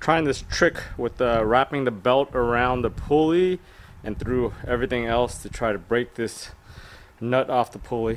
trying this trick with wrapping the belt around the pulley and through everything else to try to break this nut off the pulley.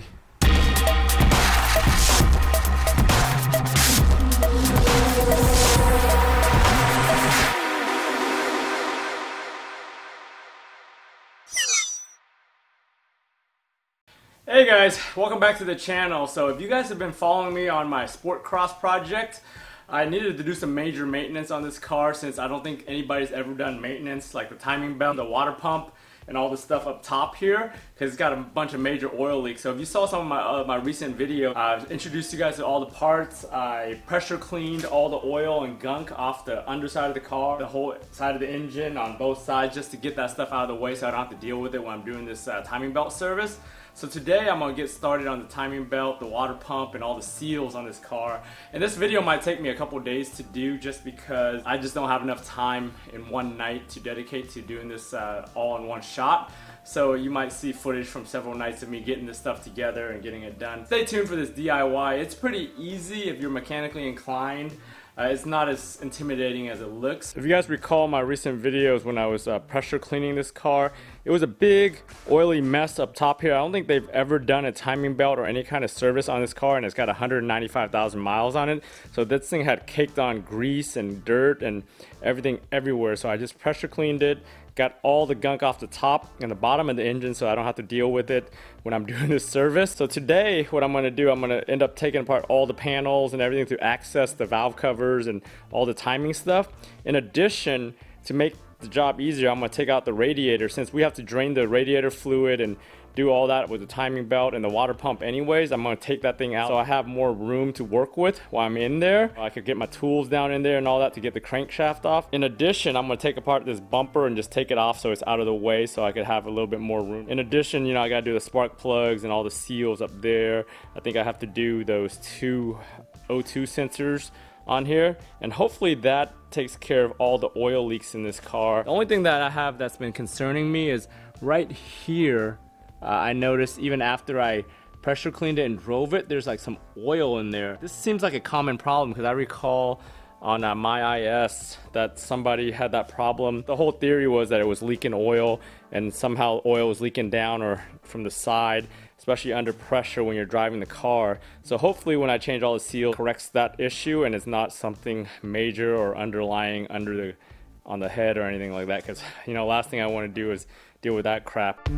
Hey guys, welcome back to the channel. So if you guys have been following me on my Sport Cross project, I needed to do some major maintenance on this car since I don't think anybody's ever done maintenance like the timing belt, the water pump, and all the stuff up top here because it's got a bunch of major oil leaks. So if you saw some of my recent video, I've introduced you guys to all the parts. I pressure cleaned all the oil and gunk off the underside of the car, the whole side of the engine on both sides, just to get that stuff out of the way so I don't have to deal with it when I'm doing this timing belt service. So today I'm going to get started on the timing belt, the water pump, and all the seals on this car. And this video might take me a couple days to do just because I just don't have enough time in one night to dedicate to doing this all in one shot. So you might see footage from several nights of me getting this stuff together and getting it done. Stay tuned for this DIY. It's pretty easy if you're mechanically inclined. It's not as intimidating as it looks. If you guys recall my recent videos when I was pressure cleaning this car, it was a big oily mess up top here. I don't think they've ever done a timing belt or any kind of service on this car, and it's got 195,000 miles on it. So this thing had caked on grease and dirt and everything everywhere. So I just pressure cleaned it, got all the gunk off the top and the bottom of the engine so I don't have to deal with it when I'm doing this service. So today what I'm going to do, I'm going to end up taking apart all the panels and everything to access the valve covers and all the timing stuff. In addition, to make the job easier, I'm going to take out the radiator since we have to drain the radiator fluid and do all that with the timing belt and the water pump anyways. I'm going to take that thing out so I have more room to work with while I'm in there. I could get my tools down in there and all that to get the crankshaft off. In addition, I'm going to take apart this bumper and just take it off so it's out of the way so I could have a little bit more room. In addition, you know, I got to do the spark plugs and all the seals up there. I think I have to do those two O2 sensors on here, and hopefully that takes care of all the oil leaks in this car. The only thing that I have that's been concerning me is right here. I noticed even after I pressure cleaned it and drove it, there's like some oil in there. This seems like a common problem because I recall on my IS that somebody had that problem. The whole theory was that it was leaking oil and somehow oil was leaking down or from the side, especially under pressure when you're driving the car. So hopefully when I change all the seals, corrects that issue and it's not something major or underlying on the head or anything like that, because you know, last thing I want to do is deal with that crap.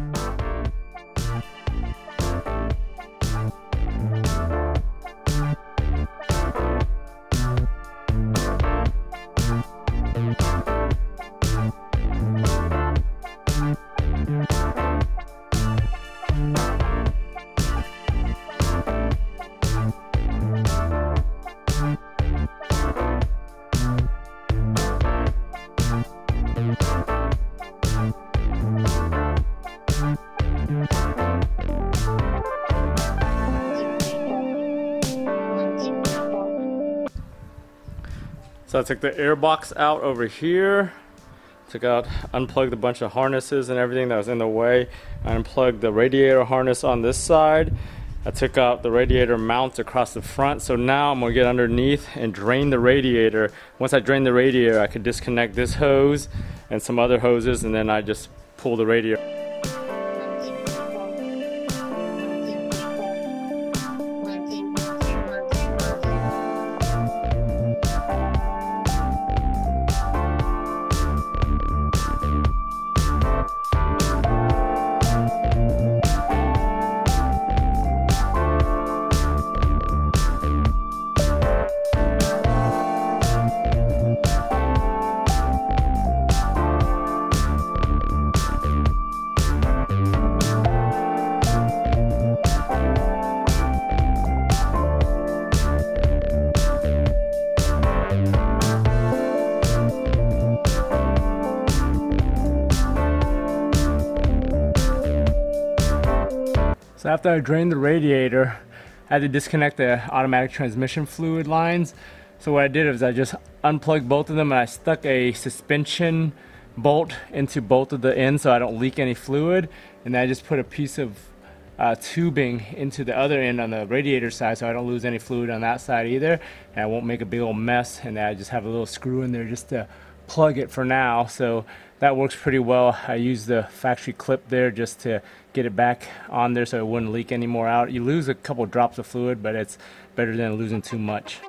So I took the air box out over here, unplugged a bunch of harnesses and everything that was in the way. I unplugged the radiator harness on this side. I took out the radiator mounts across the front. So now I'm gonna get underneath and drain the radiator. Once I drain the radiator, I could disconnect this hose and some other hoses, and then I just pull the radiator. So after I drained the radiator, I had to disconnect the automatic transmission fluid lines. So what I did is I just unplugged both of them and I stuck a suspension bolt into both of the ends so I don't leak any fluid. And then I just put a piece of tubing into the other end on the radiator side, so I don't lose any fluid on that side either, and I won't make a big old mess. And I just have a little screw in there just to plug it for now, so that works pretty well. I use the factory clip there just to get it back on there so it wouldn't leak any more out. You lose a couple drops of fluid, but it's better than losing too much.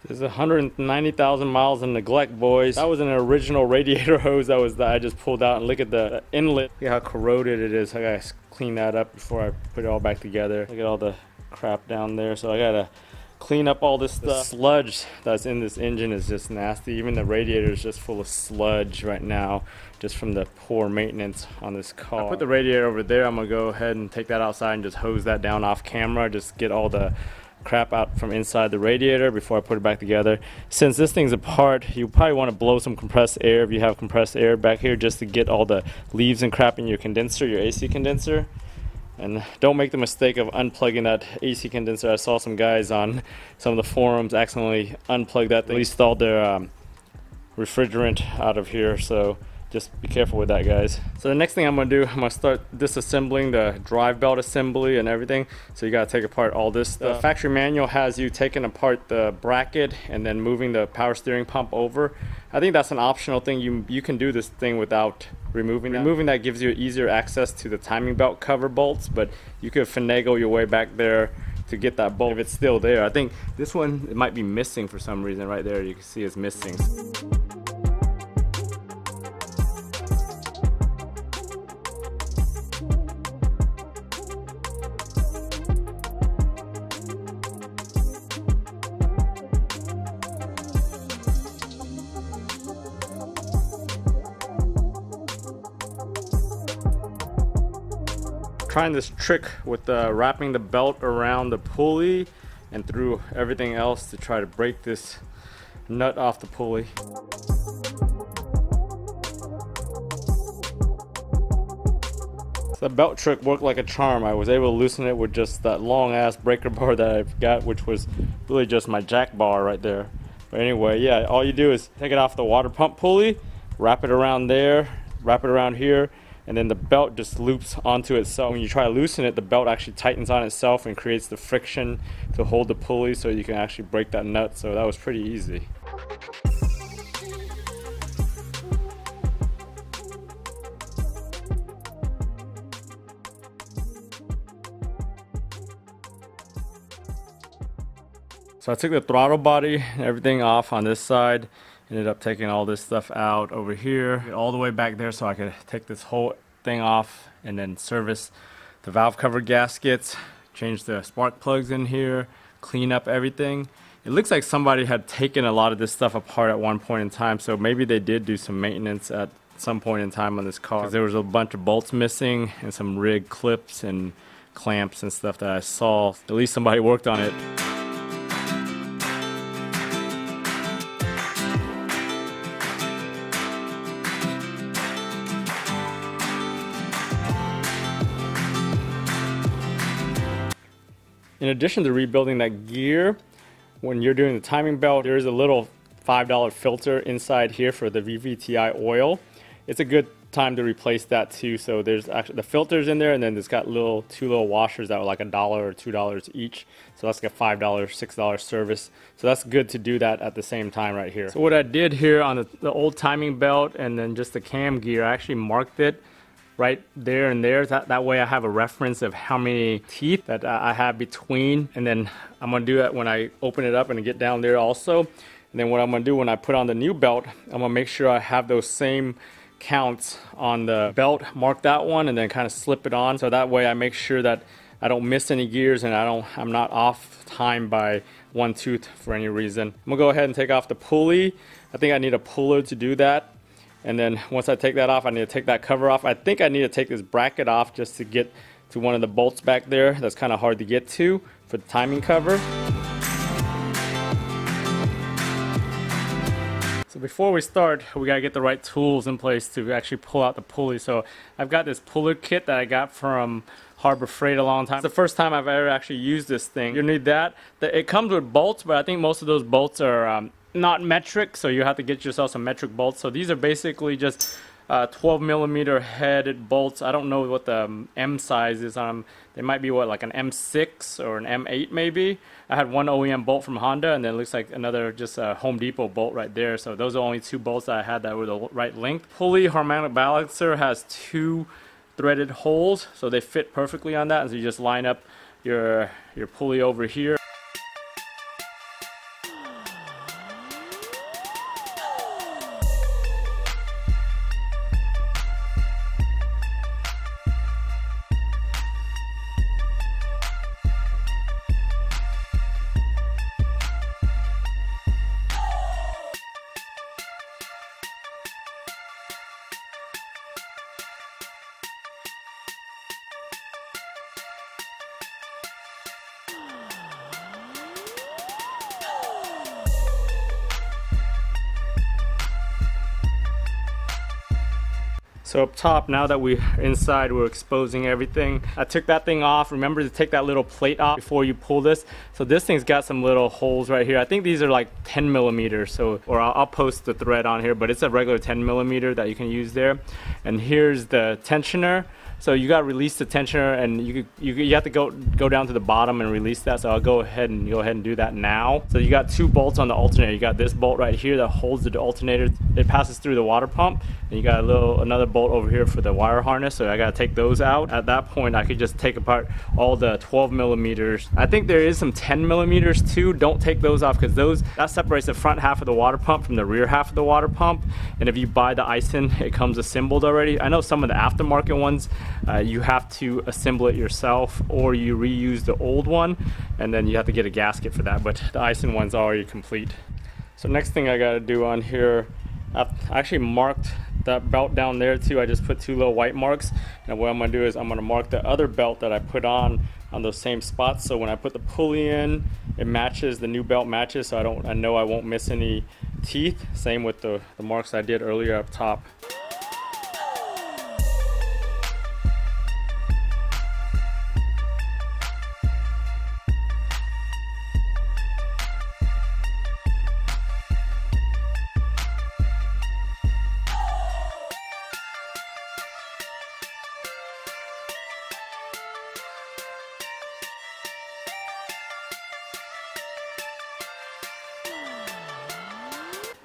There's 190,000 miles in neglect, boys. That was an original radiator hose that I just pulled out, and look at the inlet. Look how corroded it is. I gotta clean that up before I put it all back together. Look at all the crap down there. So I gotta clean up all this stuff. The sludge that's in this engine is just nasty. Even the radiator is just full of sludge right now, just from the poor maintenance on this car. I put the radiator over there. I'm gonna go ahead and take that outside and just hose that down off camera. Just get all the crap out from inside the radiator before I put it back together. Since this thing's apart, you probably want to blow some compressed air if you have compressed air back here, just to get all the leaves and crap in your condenser, your AC condenser. And don't make the mistake of unplugging that AC condenser. I saw some guys on some of the forums accidentally unplug that. They least all their refrigerant out of here, so just be careful with that, guys. So the next thing I'm gonna do, I'm gonna start disassembling the drive belt assembly and everything. So you gotta take apart all this stuff. The factory manual has you taking apart the bracket and then moving the power steering pump over. I think that's an optional thing. You can do this thing without removing that. Removing that gives you easier access to the timing belt cover bolts, but you could finagle your way back there to get that bolt if it's still there. I think this one, it might be missing for some reason. Right there, you can see it's missing. Trying this trick with wrapping the belt around the pulley and through everything else to try to break this nut off the pulley. So the belt trick worked like a charm. I was able to loosen it with just that long ass breaker bar that I've got, which was really just my jack bar right there. But anyway, yeah, all you do is take it off the water pump pulley, wrap it around there, wrap it around here, and then the belt just loops onto itself. When you try to loosen it, the belt actually tightens on itself and creates the friction to hold the pulley so you can actually break that nut. So that was pretty easy. So I took the throttle body and everything off on this side. Ended up taking all this stuff out over here, all the way back there, so I could take this whole thing off and then service the valve cover gaskets, change the spark plugs in here, clean up everything. It looks like somebody had taken a lot of this stuff apart at one point in time, so maybe they did do some maintenance at some point in time on this car. There was a bunch of bolts missing and some rig clips and clamps and stuff that I saw. At least somebody worked on it. In addition to rebuilding that gear, when you're doing the timing belt, there is a little $5 filter inside here for the VVTi oil. It's a good time to replace that too. So there's actually the filters in there, and then it's got two little washers that were like $1 or $2 each. So that's like a $5, $6 service. So that's good to do that at the same time right here. So what I did here on the old timing belt and then just the cam gear, I actually marked it right there and there. That way I have a reference of how many teeth that I have between, and then I'm gonna do that when I open it up and get down there also. And then what I'm gonna do when I put on the new belt, I'm gonna make sure I have those same counts on the belt, mark that one, and then kind of slip it on, so that way I make sure that I don't miss any gears and I'm not off time by one tooth for any reason. I'm gonna go ahead and take off the pulley. I think I need a puller to do that. And then once I take that off, I need to take that cover off. I think I need to take this bracket off just to get to one of the bolts back there. That's kind of hard to get to for the timing cover. So So before we start, we gotta get the right tools in place to actually pull out the pulley. So I've got this puller kit that I got from Harbor Freight a long time. It's the first time I've ever actually used this thing. You need that. It comes with bolts, but I think most of those bolts are not metric, so you have to get yourself some metric bolts. So these are basically just 12 millimeter headed bolts. I don't know what the M size is on them. They might be what, like an M6 or an M8 maybe. I had one OEM bolt from Honda, and then it looks like another just a Home Depot bolt right there. So those are only two bolts that I had that were the right length. Pulley harmonic balancer has two threaded holes, so they fit perfectly on that. And so you just line up your pulley over here. So up top, now that we're inside, we're exposing everything. I took that thing off. Remember to take that little plate off before you pull this. So this thing's got some little holes right here. I think these are like 10 millimeters. So, or I'll post the thread on here, but it's a regular 10 millimeter that you can use there. And here's the tensioner. So you got to release the tensioner, and you have to go down to the bottom and release that. So I'll go ahead and do that now. So you got two bolts on the alternator. You got this bolt right here that holds the alternator. It passes through the water pump, and you got another bolt over here for the wire harness. So I got to take those out. At that point, I could just take apart all the 12 millimeters. I think there is some 10 millimeters too. Don't take those off, because that separates the front half of the water pump from the rear half of the water pump. And if you buy the Aisin, it comes assembled already. I know some of the aftermarket ones, you have to assemble it yourself, or you reuse the old one, and then you have to get a gasket for that. But the Aisin one's already complete. So next thing I got to do on here, I've actually marked that belt down there too. I just put two little white marks, and what I'm going to do is I'm going to mark the other belt that I put on those same spots. So when I put the pulley in, it matches, the new belt matches, so I know I won't miss any teeth. Same with the marks I did earlier up top.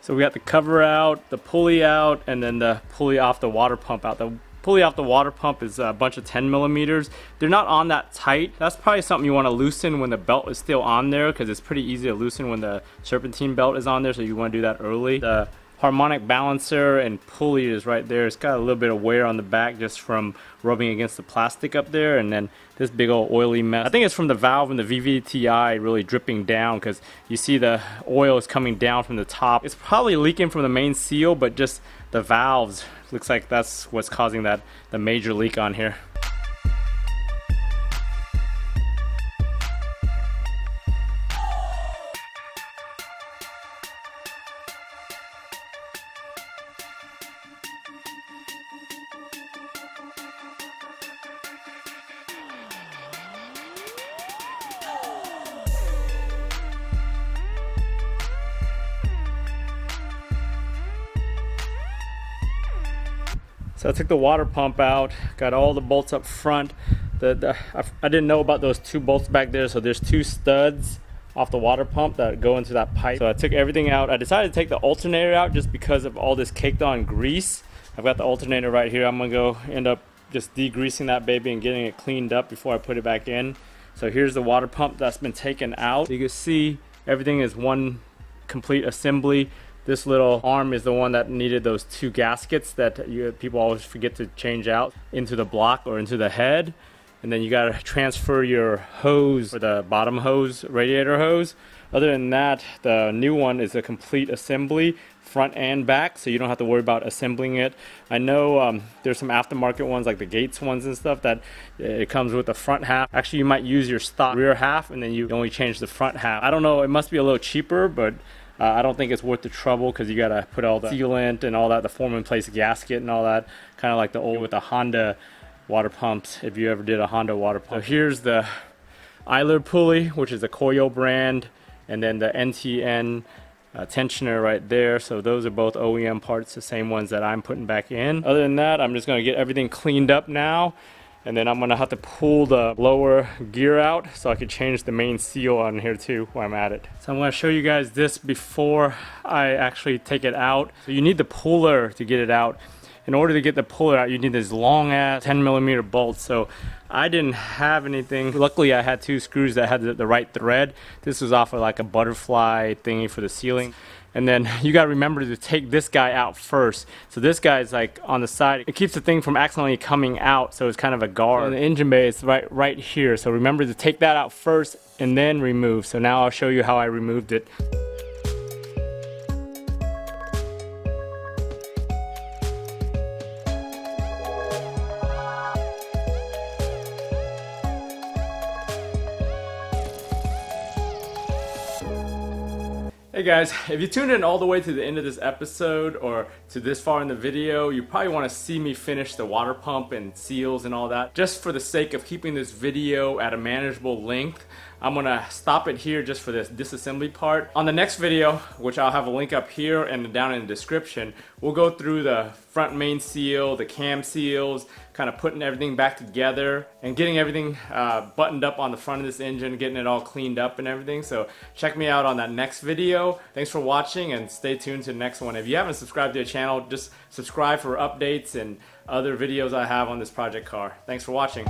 So we got the cover out, the pulley out, and then the pulley off the water pump out. The pulley off the water pump is a bunch of 10 millimeters. They're not on that tight. That's probably something you want to loosen when the belt is still on there, because it's pretty easy to loosen when the Serpentine belt is on there, so you want to do that early. The harmonic balancer and pulley is right there. It's got a little bit of wear on the back just from rubbing against the plastic up there, and then this big old oily mess. I think it's from the valve and the VVTi really dripping down, because you see the oil is coming down from the top. It's probably leaking from the main seal, but just the valves, looks like that's what's causing the major leak on here. So I took the water pump out, got all the bolts up front. I didn't know about those two bolts back there, so there's two studs off the water pump that go into that pipe. So I took everything out. I decided to take the alternator out just because of all this caked on grease. I've got the alternator right here. I'm gonna end up just degreasing that baby and getting it cleaned up before I put it back in. So here's the water pump that's been taken out. So you can see everything is one complete assembly. This little arm is the one that needed those two gaskets that people always forget to change out into the block or into the head. And then you got to transfer your hose, or the bottom hose, radiator hose. Other than that, the new one is a complete assembly, front and back, so you don't have to worry about assembling it. I know there's some aftermarket ones like the Gates ones and stuff that it comes with the front half. Actually, you might use your stock rear half and then you only change the front half. I don't know, it must be a little cheaper, but I don't think it's worth the trouble because you gotta put all the sealant and all that, the form in place gasket and all that, kind of like the old with the Honda water pumps, if you ever did a Honda water pump. So here's the eyelid pulley, which is a Koyo brand, and then the NTN tensioner right there. So those are both OEM parts, the same ones that I'm putting back in. Other than that, I'm just gonna get everything cleaned up now, and then I'm gonna have to pull the lower gear out so I can change the main seal on here too while I'm at it. So I'm gonna show you guys this before I actually take it out. So you need the puller to get it out. In order to get the puller out, you need this long ass 10mm bolt. So I didn't have anything. Luckily, I had 2 screws that had the right thread. This was off of like a butterfly thingy for the sealing. And then you gotta remember to take this guy out first. So this guy is like on the side. It keeps the thing from accidentally coming out, so it's kind of a guard. And the engine bay is right here. So remember to take that out first and then remove. So now I'll show you how I removed it. Hey guys, if you tuned in all the way to the end of this episode or to this far in the video, you probably want to see me finish the water pump and seals and all that. Just for the sake of keeping this video at a manageable length, I'm gonna stop it here just for this disassembly part. On the next video, which I'll have a link up here and down in the description, we'll go through the front main seal, the cam seals, kind of putting everything back together and getting everything buttoned up on the front of this engine, getting it all cleaned up and everything. So check me out on that next video. Thanks for watching and stay tuned to the next one. If you haven't subscribed to the channel, just subscribe for updates and other videos I have on this project car. Thanks for watching.